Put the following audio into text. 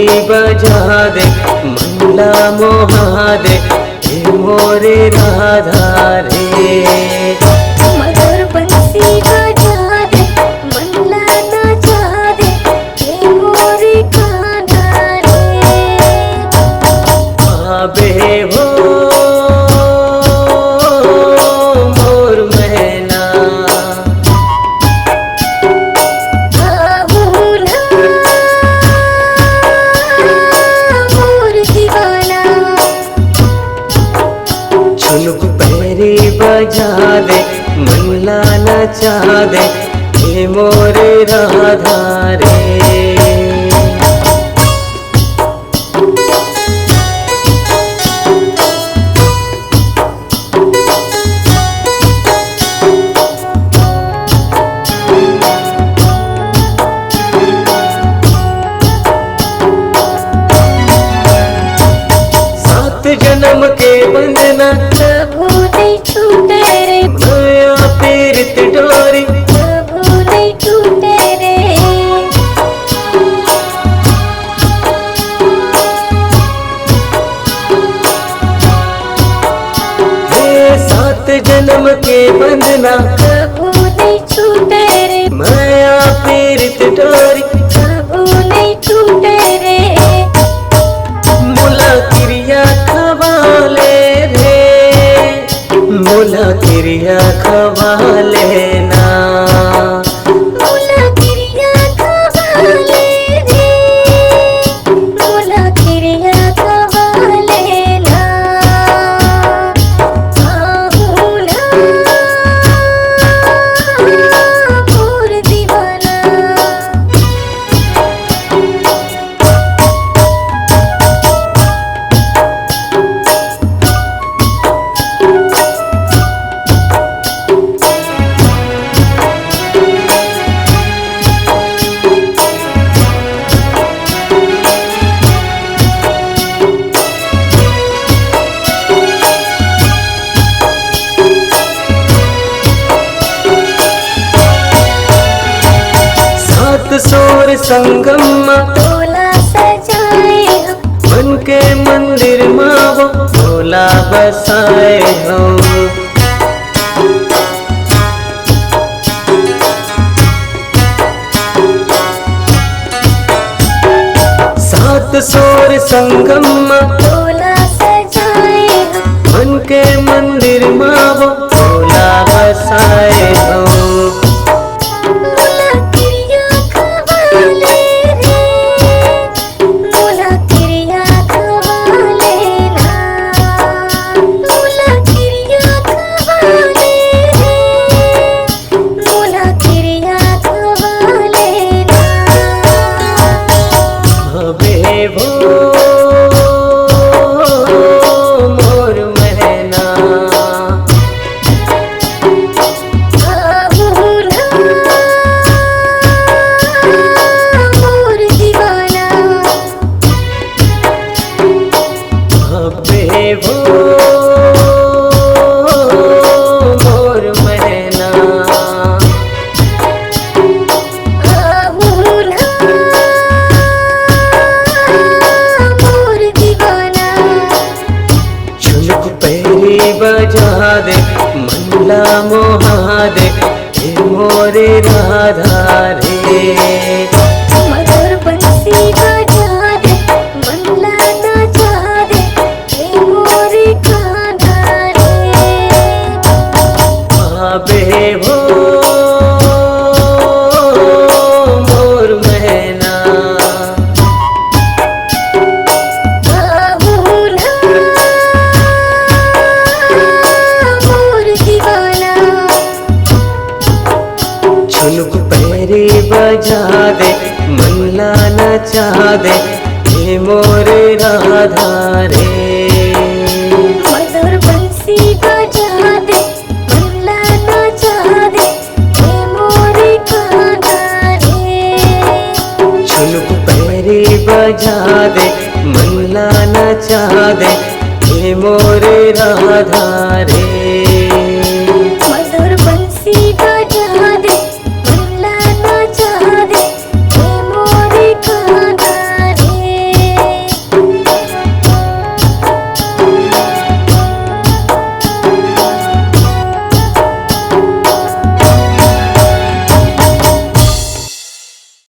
पैरी बजा दे, मंगला मोहा दे, हे मोरे राधा रे। मधुर बंसी बजा दे, मंगला नाचा दे, हे मोरे कान्हा रे। आबे हो मोर मैना, आबूला मोर दीवाना। झुनुक पैरी बजा दे, मंगला नचा दे, हे मोरे राधा रे। सात जन्म के बंधना प्रभु नहीं छूटे रे, माया पीरित डोरी, प्रभु नहीं छूटे रे। हे सात जन्म के बंधना, प्रभु नहीं छूटे रे, माया पीरित डोरी, प्रभु नहीं छूटे रे। मुला क्रिया खवाले रे, मुला क्रिया खवाले ना। मोला क्रिया खवाले रे, मोला क्रिया खवाले ना। आबूला मोर दीवाना। सात सोर संगम तोला सजाए हम, मन के मंदिर माँ वो भोला बसाए हम। सात सोर संगम तोला सजाए हम, मन के मंदिर माँ वो भोला बसाए हम। मोला क्रिया खवाले रे, मोला क्रिया खवाले ना। मोला क्रिया खवाले रे, मोला क्रिया खवाले ना। अबे भो मोर मैना, आबूला मोर दीवाना। अबे भो मोर मैना। आबूला मोर दीवाना। झुनुक पैरी बजा दे, मंगला मोहा दे, हे मोरे राधा रे। मधुर बंसी बजा दे, मंगला नाचा दे, हे मोरे कान्हा रे। आबे हो मोर मैना, आबूला मोर दीवाना। झुनुक पैरी बजा दे, मंगला नचा दे, हे मोरे राधा रे। मधुर बंसी बजा दे, मंगला नाचा दे, हे मोरे कान्हा रे। झुनुक पैरी बजा दे, मंगला नचा दे, हे मोरे राधा रे।